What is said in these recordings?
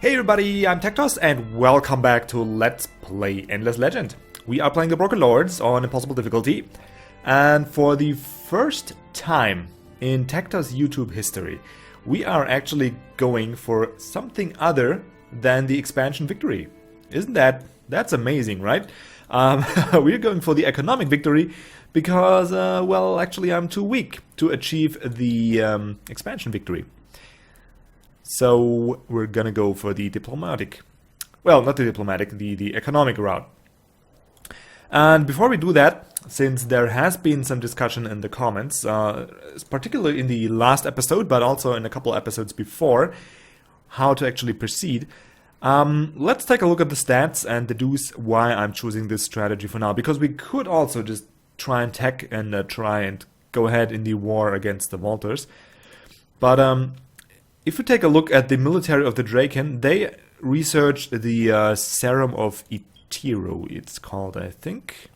Hey everybody, I'm TecToss and welcome back to Let's Play Endless Legend. We are playing the Broken Lords on Impossible difficulty, and for the first time in TecToss YouTube history, we are actually going for something other than the expansion victory. Isn't that's amazing, right? We're going for the economic victory because, well, actually I'm too weak to achieve the expansion victory. So we're gonna go for the diplomatic, well, not the diplomatic, the economic route. And before we do that, since there has been some discussion in the comments, particularly in the last episode, but also in a couple episodes before, how to actually proceed, let's take a look at the stats and deduce why I'm choosing this strategy for now. Because we could also just try and tech and try and go ahead in the war against the Walters. But if you take a look at the military of the Draken, they researched the Serum of Itiro, it's called, I think.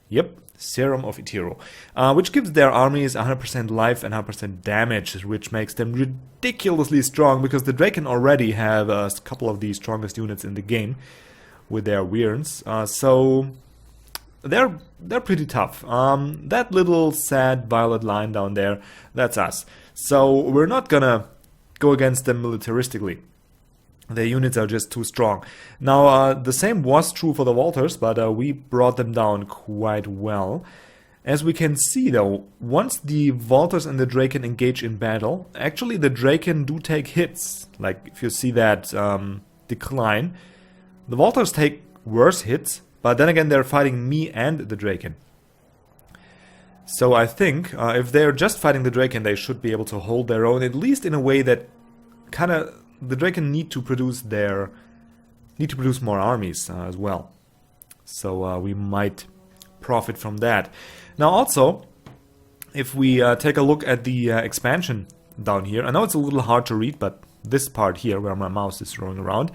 Yep, Serum of Itiro, which gives their armies 100% life and 100% damage, which makes them ridiculously strong, because the Draken already have a couple of the strongest units in the game with their Weirns, so they're pretty tough. That little sad violet line down there, that's us. So we're not gonna go against them militaristically. Their units are just too strong. Now, the same was true for the Walters, but we brought them down quite well. As we can see, though, once the Walters and the Draken engage in battle, actually the Draken do take hits. Like, if you see that decline, the Walters take worse hits, but then again they're fighting me and the Draken. So I think if they're just fighting the Draken, they should be able to hold their own, at least in a way that kind of the Draken need to produce more armies as well. So we might profit from that. Now also, if we take a look at the expansion down here, I know it's a little hard to read, but this part here where my mouse is rolling around,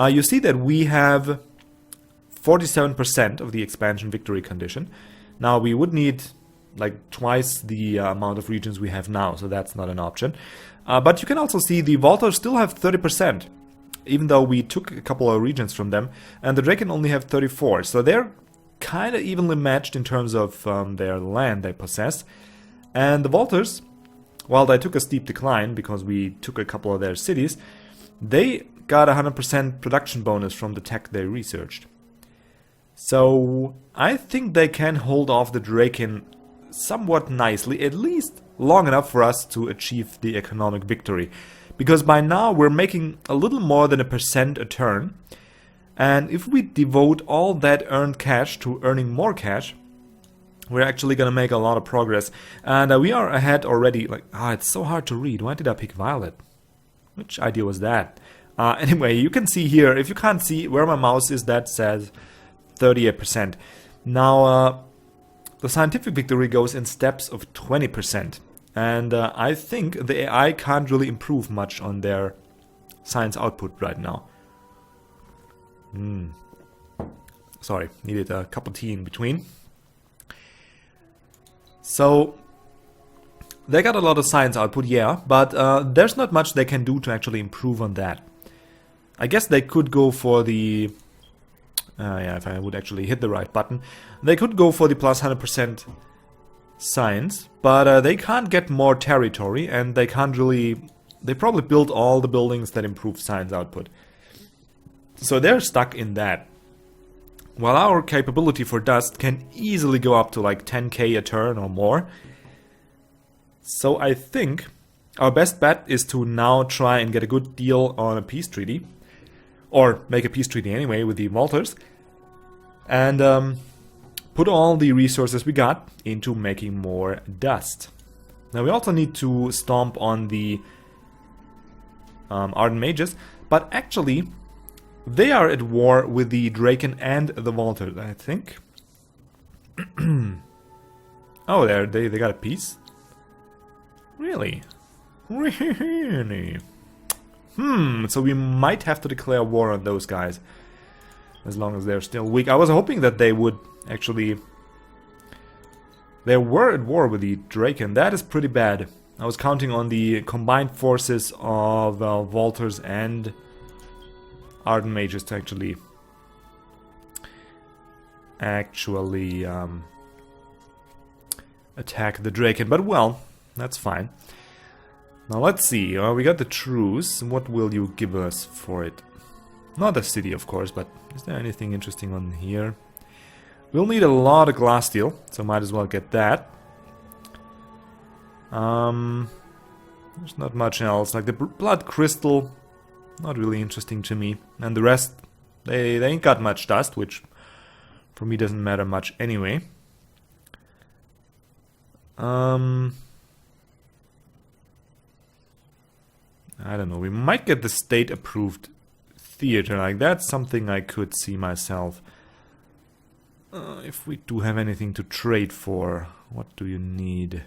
you see that we have 47% of the expansion victory condition. Now we would need like twice the amount of regions we have now, so that's not an option. But you can also see the Walters still have 30%, even though we took a couple of regions from them, and the Draken only have 34, so they're kind of evenly matched in terms of their land they possess. And the Walters, while they took a steep decline because we took a couple of their cities, they got a 100% production bonus from the tech they researched. So I think they can hold off the Draken somewhat nicely, at least long enough for us to achieve the economic victory. Because by now we're making a little more than 1% a turn, and if we devote all that earned cash to earning more cash, we're actually gonna make a lot of progress. And we are ahead already. Like, it's so hard to read. Why did I pick Violet? Which idea was that? Anyway, you can see here, if you can't see where my mouse is, that says 38%. Now, the scientific victory goes in steps of 20%, and I think the AI can't really improve much on their science output right now. Sorry, needed a cup of tea in between. So, they got a lot of science output, yeah, but there's not much they can do to actually improve on that. I guess they could go for the... yeah, if I would actually hit the right button. They could go for the plus 100% science, but they can't get more territory, and they can't really... They probably build all the buildings that improve science output. So they're stuck in that. While our capability for dust can easily go up to like 10k a turn or more. So I think our best bet is to now try and get a good deal on a peace treaty. Or make a peace treaty anyway with the Walters, and put all the resources we got into making more dust. Now we also need to stomp on the Ardent Mages, but actually they are at war with the Draken and the Walters, I think. Oh, they got a peace? Really? Really? So we might have to declare war on those guys, as long as they're still weak. I was hoping that they would actually... They were at war with the Draken. That is pretty bad. I was counting on the combined forces of Walters and ardent mages to actually attack the Draken, but well, that's fine. Now let's see, we got the truce. What will you give us for it? Not a city, of course, but is there anything interesting on here? We'll need a lot of glass steel, so might as well get that. There's not much else, like the blood crystal, not really interesting to me. And the rest, they ain't got much dust, which for me doesn't matter much anyway. I don't know, we might get the state approved theater, like that's something I could see myself. If we do have anything to trade for, what do you need?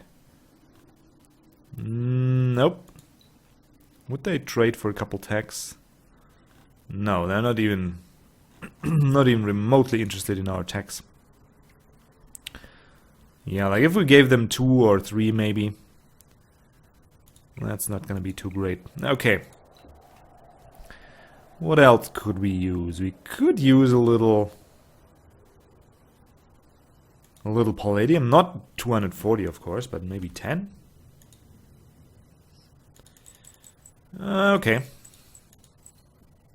Nope. Would they trade for a couple techs? No, they're not even not even remotely interested in our techs. Yeah, like if we gave them 2 or 3 maybe. That's not gonna be too great. Okay. What else could we use? We could use a little palladium. Not 240 of course, but maybe 10? Okay.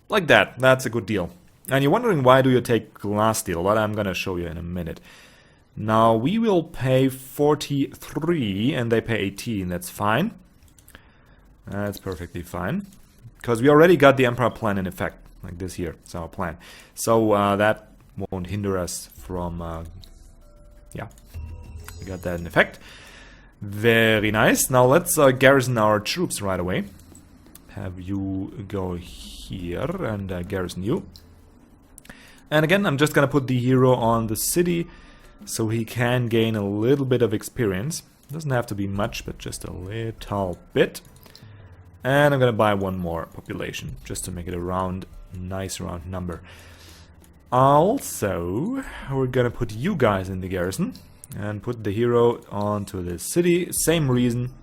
Like that. That's a good deal. And you're wondering why do you take glass steel? Well, I'm gonna show you in a minute. Now we will pay 43 and they pay 18. That's fine. That's perfectly fine. Because we already got the Emperor plan in effect. Like this here. It's our plan. So that won't hinder us from... yeah. We got that in effect. Very nice. Now let's garrison our troops right away. Have you go here and garrison you. And again, I'm just gonna put the hero on the city so he can gain a little bit of experience. Doesn't have to be much, but just a little bit. And I'm gonna buy 1 more population just to make it a round, nice round number. Also, we're gonna put you guys in the garrison and put the hero onto the city. Same reason.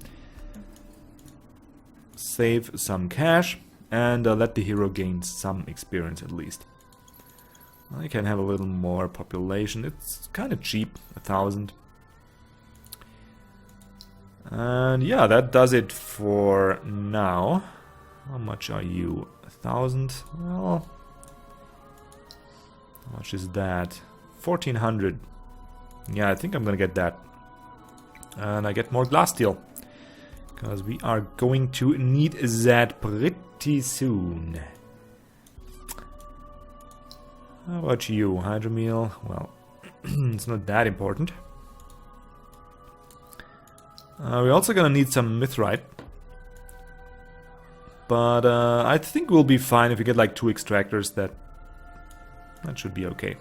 Save some cash and let the hero gain some experience at least. I can have a little more population. It's kind of cheap, 1,000. And yeah, that does it for now. How much are you? 1,000? Well, how much is that? 1,400. Yeah, I think I'm gonna get that. And I get more glass steel. Because we are going to need that pretty soon. How about you? Hydromeal? Well, it's not that important. We're also gonna need some mithrite. But I think we'll be fine if we get like 2 extractors. That should be okay.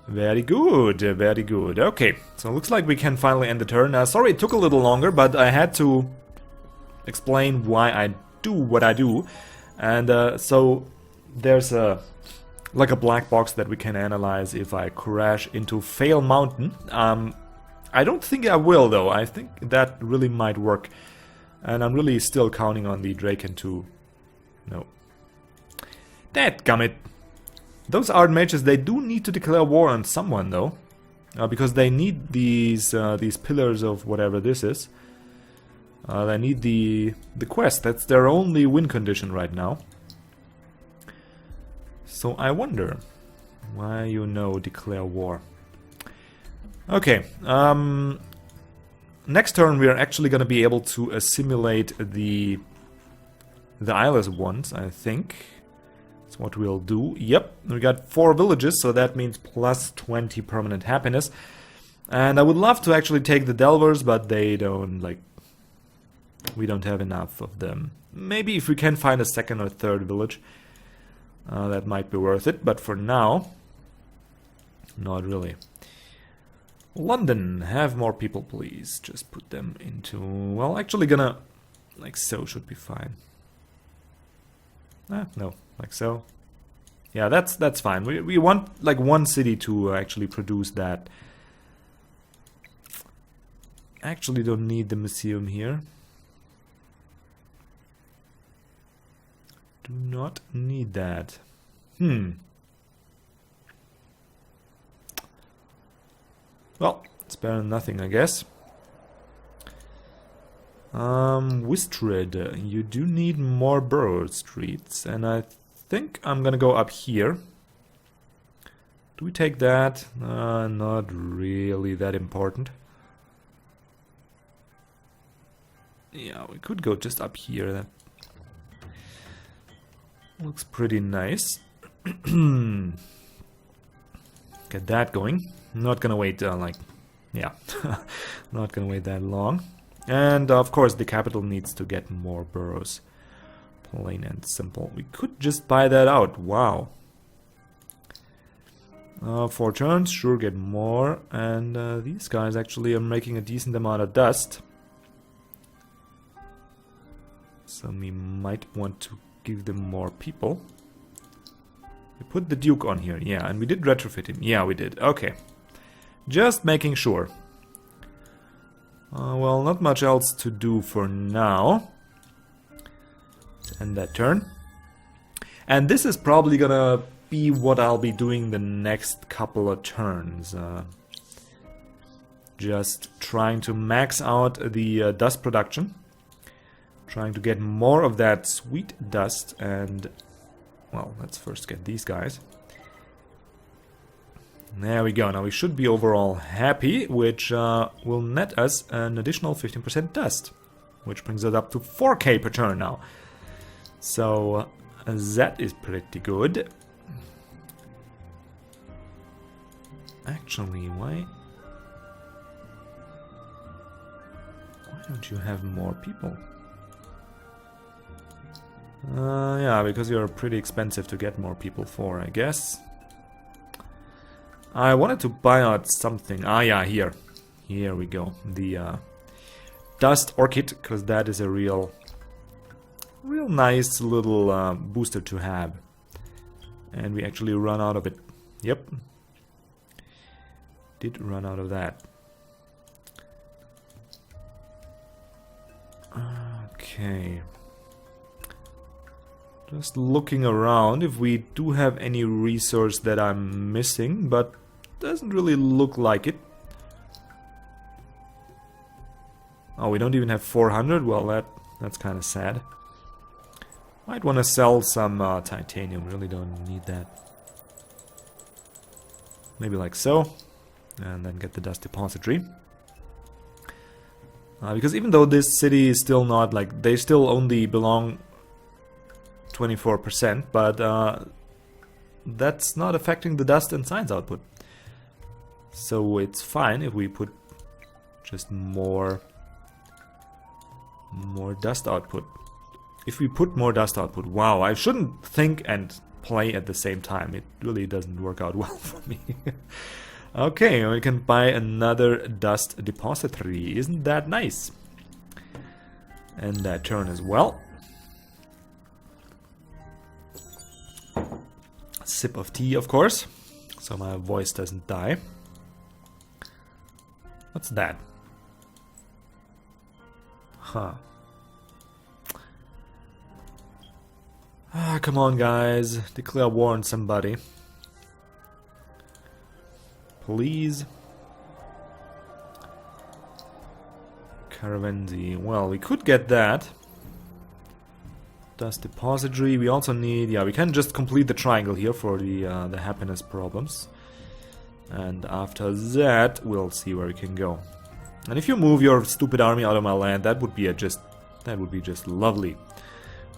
Very good, very good. Okay, so it looks like we can finally end the turn. Sorry it took a little longer, but I had to explain why I do what I do. And so there's like a black box that we can analyze if I crash into Fail Mountain. I don't think I will though. I think that really might work. And I'm really still counting on the Draken to... No. Dadgummit! Those ardent mages, they do need to declare war on someone though. Because they need these pillars of whatever this is. They need the quest. That's their only win condition right now. So I wonder why declare war. Okay. Next turn we are actually going to be able to assimilate the eyeless ones, I think. That's what we'll do. Yep, we got 4 villages, so that means plus 20 permanent happiness. And I would love to actually take the Delvers, but they don't, like... We don't have enough of them. Maybe if we can find a 2nd or 3rd village, that might be worth it. But for now, not really. London, have more people, please. Just put them into... Well, actually gonna... Like so should be fine. No, like so. Yeah, that's fine. We want like 1 city to actually produce that. Actually don't need the museum here. Do not need that. Well, it's better than nothing, I guess. Wistred, you do need more borough streets, and I think I'm gonna go up here. Do we take that? Not really that important. Yeah, we could go just up here. That looks pretty nice. Get that going. Not gonna wait yeah, not gonna wait that long. And of course the capital needs to get more boroughs. Plain and simple. We could just buy that out. Wow. 4 turns, sure, get more. And these guys actually are making a decent amount of dust. So we might want to give them more people. We put the Duke on here, yeah, and we did retrofit him. Yeah, we did. Okay. Just making sure. Well, not much else to do for now. Let's end that turn. And this is probably gonna be what I'll be doing the next couple of turns. Just trying to max out the dust production. Trying to get more of that sweet dust and... Well, let's first get these guys. There we go. Now we should be overall happy, which will net us an additional 15% dust, which brings it up to 4k per turn now. So that is pretty good. Actually, why don't you have more people? Yeah, because you're pretty expensive to get more people for, I guess. I wanted to buy out something. Ah, yeah, here. Here we go. The Dust Orchid, because that is a real nice little booster to have. And we actually run out of it. Yep. Did run out of that. Okay. Just looking around if we do have any resource that I'm missing, but doesn't really look like it. Oh, we don't even have 400? Well, that's kind of sad. Might want to sell some titanium, really don't need that. Maybe like so. And then get the dust depository. Because even though this city is still not, like, they still only belong 24%, but that's not affecting the dust and science output. So it's fine if we put just more dust output. If we put more dust output, wow, I shouldn't think and play at the same time. It really doesn't work out well for me. Okay, we can buy another dust depository. Isn't that nice? And that turn as well. Sip of tea, of course, so my voice doesn't die. What's that? Huh. Ah, come on, guys. Declare war on somebody. Please. Caravansi. Well, we could get that. Dust depository. We also need... Yeah, we can just complete the triangle here for the happiness problems. And after that, we'll see where we can go. And if you move your stupid army out of my land, that would be just lovely,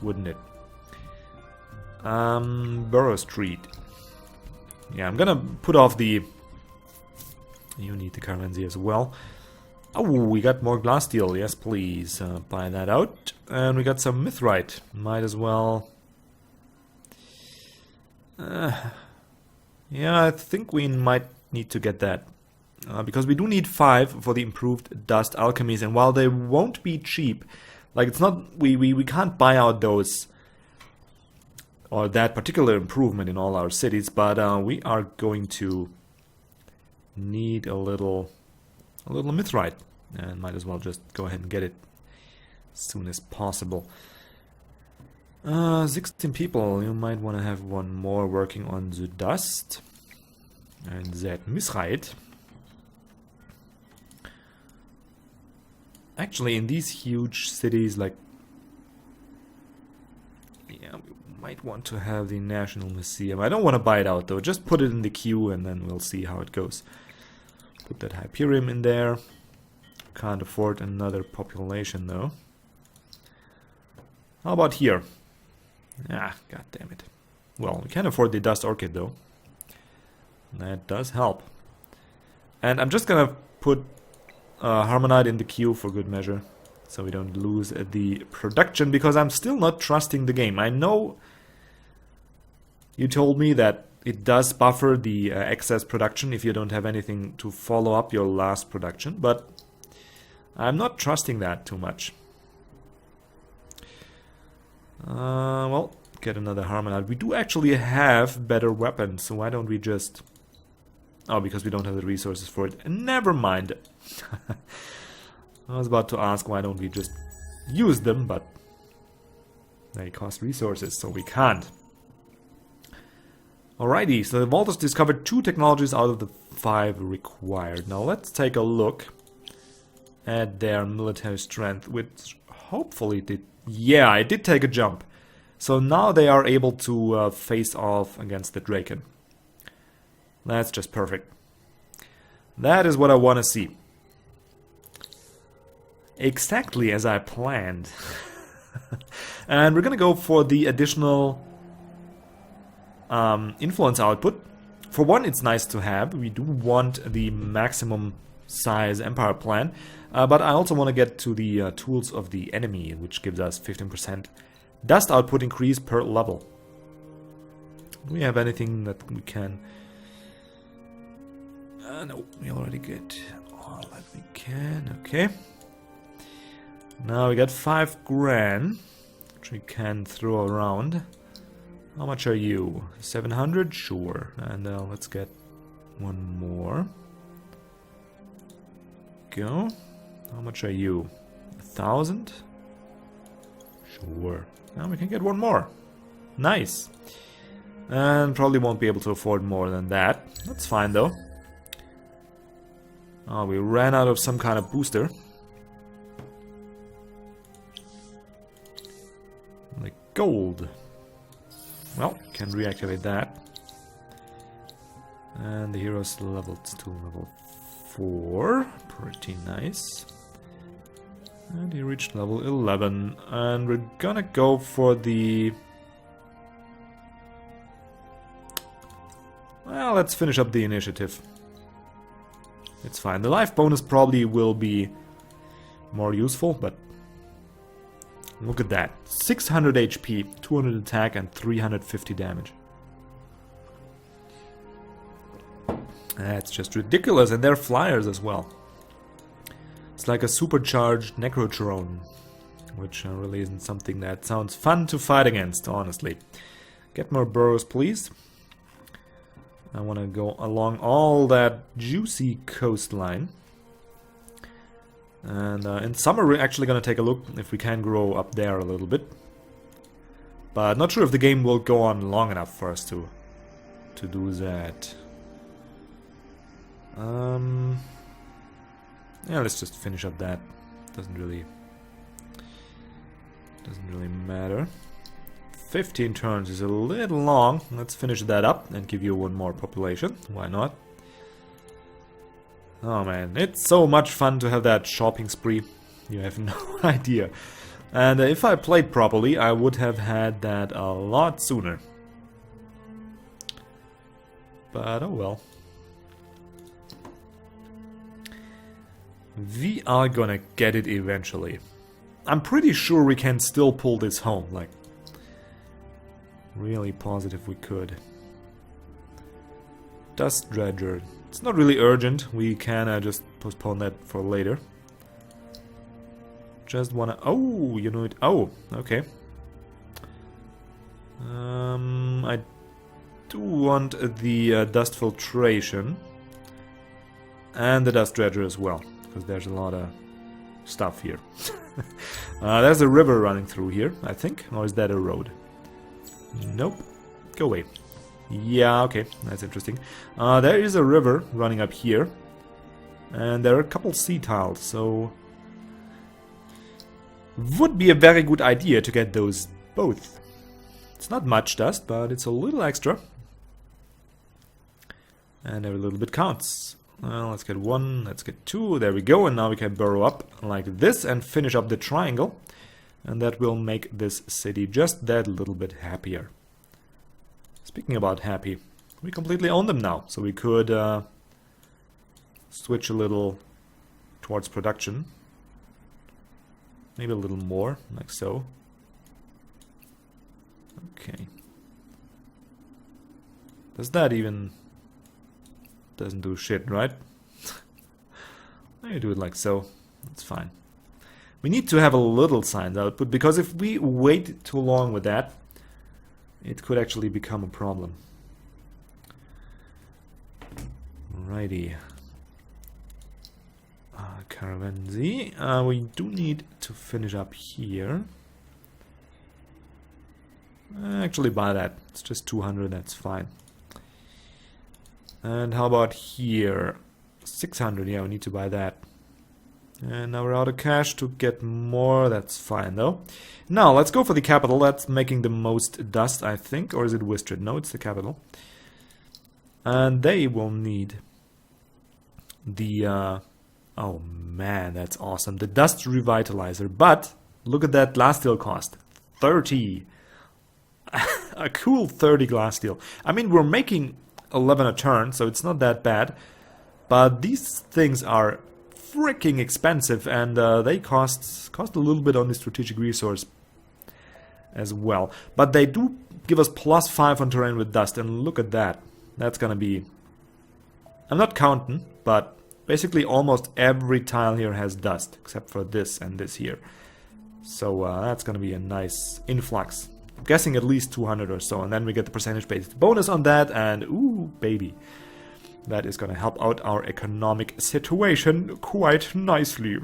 wouldn't it? Borough Street. Yeah, I'm gonna put off the... You need the Caravansi as well. Oh, we got more glass steel. Yes, please. Buy that out. And we got some mithrite. Might as well... yeah, I think we might need to get that. Because we do need 5 for the improved dust alchemies. And while they won't be cheap, like it's not... We can't buy out those... or that particular improvement in all our cities. But we are going to need a little mithrite, and might as well just go ahead and get it as soon as possible. 16 people. You might want to have one more working on the dust. And that misrate. Actually, in these huge cities, like... Yeah, we might want to have the National Museum. I don't want to buy it out, though. Just put it in the queue, and then we'll see how it goes. Put that Hyperium in there. Can't afford another population, though. How about here? Ah, god damn it. Well, we can afford the Dust Orchid, though. That does help. And I'm just gonna put Harmonite in the queue for good measure, so we don't lose the production, because I'm still not trusting the game. I know you told me that it does buffer the excess production if you don't have anything to follow up your last production, but I'm not trusting that too much. Well, get another Harmonite. We do actually have better weapons, so why don't we just... Oh, because we don't have the resources for it. Never mind. I was about to ask why don't we just use them, but they cost resources, so we can't. Alrighty, so the Vaulters discovered 2 technologies out of the 5 required. Now let's take a look at their military strength, which hopefully did... Yeah, it did take a jump. So now they are able to face off against the Draken. That's just perfect. That is what I want to see. Exactly as I planned. And we're gonna go for the additional influence output. For one, it's nice to have. We do want the maximum size empire plan. But I also want to get to the tools of the enemy, which gives us 15% dust output increase per level. Do we have anything that we can... no, we already get all that we can. Okay. Now we got 5 grand, which we can throw around. How much are you? 700? Sure. And let's get one more. Go. How much are you? 1,000? Sure. Now we can get one more. Nice. And probably won't be able to afford more than that. That's fine though. Oh, we ran out of some kind of booster. Like gold. Well, can reactivate that. And the hero's leveled to level 4. Pretty nice. And he reached level 11. And we're gonna go for the... Well, let's finish up the initiative. It's fine. The life bonus probably will be more useful, but... Look at that. 600 HP, 200 attack, and 350 damage. That's just ridiculous, and they're flyers as well. It's like a supercharged Necrotrone, which really isn't something that sounds fun to fight against, honestly. Get more burrows, please. I want to go along all that juicy coastline. And in summer we're actually going to take a look if we can grow up there a little bit. But not sure if the game will go on long enough for us to do that. Yeah, let's just finish up that. Doesn't really matter. 15 turns is a little long. Let's finish that up and give you one more population. Why not? Oh man, it's so much fun to have that shopping spree. You have no idea. And if I played properly, I would have had that a lot sooner. But oh well. We are gonna get it eventually. I'm pretty sure we can still pull this home, like... Really positive we could. Dust Dredger. It's not really urgent. We can just postpone that for later. Just wanna... Oh, you know it. Oh, okay. I do want the Dust Filtration. And the Dust Dredger as well. Because there's a lot of stuff here. There's a river running through here, I think. Or is that a road? Nope. Go away. Yeah, okay. That's interesting. There is a river running up here. And there are a couple sea tiles, so... would be a very good idea to get those both. It's not much dust, but it's a little extra. And every little bit counts. Well, let's get 1, let's get 2, there we go, and now we can burrow up like this and finish up the triangle. And that will make this city just that little bit happier. Speaking about happy, we completely own them now, so we could switch a little towards production. Maybe a little more, like so. Okay. Does that even... doesn't do shit, right? Maybe do it like so. That's fine. We need to have a little science output, because if we wait too long with that, it could actually become a problem. Righty. Caravanzi. We do need to finish up here. Actually buy that. It's just 200, that's fine. And how about here? 600, yeah, we need to buy that. And now we're out of cash to get more, that's fine though. Now, let's go for the capital, that's making the most dust, I think. Or is it Wistred? No, it's the capital. And they will need the... oh man, that's awesome. The dust revitalizer, but look at that glass steel cost. 30. A cool 30 glass steel. I mean, we're making 11 a turn, so it's not that bad. But these things are freaking expensive, and they cost a little bit on the strategic resource as well. But they do give us +5 on terrain with dust, and look at that. That's gonna be... I'm not counting, but basically almost every tile here has dust, except for this and this here. So that's gonna be a nice influx. I'm guessing at least 200 or so, and then we get the percentage-based bonus on that, and ooh, baby. That is gonna help out our economic situation quite nicely.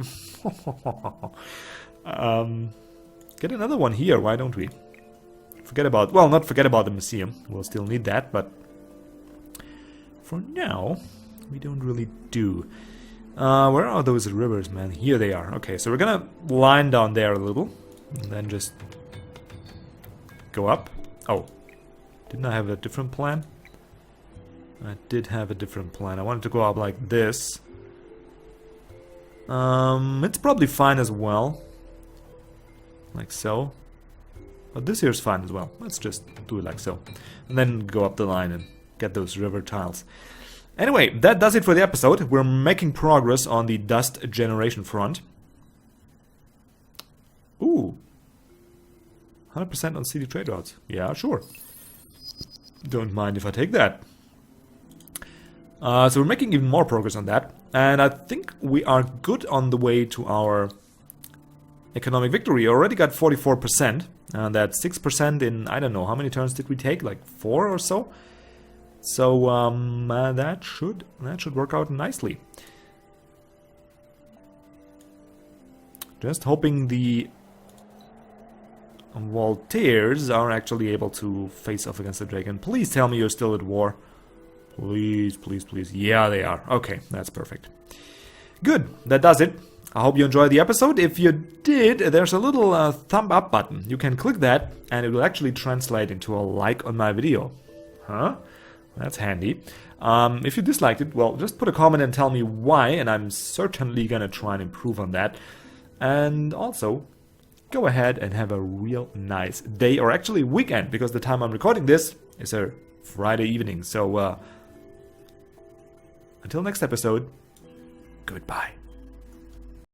Get another one here, why don't we? Forget about, well, not forget about the museum. We'll still need that, but for now, we don't really do. Where are those rivers, man? Here they are. Okay, so we're gonna line down there a little, and then just go up. Oh, didn't I have a different plan? I did have a different plan. I wanted to go up like this. It's probably fine as well. Like so. But this here's fine as well. Let's just do it like so. And then go up the line and get those river tiles. Anyway, that does it for the episode. We're making progress on the dust generation front. Ooh. 100% on city trade routes. Yeah, sure. Don't mind if I take that. So we're making even more progress on that. And I think we are good on the way to our economic victory. We already got 44%. And that's 6% in, I don't know, how many turns did we take? Like 4 or so? So that should work out nicely. Just hoping the Voltaires are actually able to face off against the dragon. Please tell me you're still at war. Please, please, please. Yeah, they are. Okay, that's perfect. Good, that does it. I hope you enjoyed the episode. If you did, there's a little thumb up button. You can click that and it will actually translate into a like on my video. Huh? That's handy. If you disliked it, well, just put a comment and tell me why, and I'm certainly gonna try and improve on that. And also, go ahead and have a real nice day, or actually weekend, because the time I'm recording this is a Friday evening. So, until next episode, goodbye.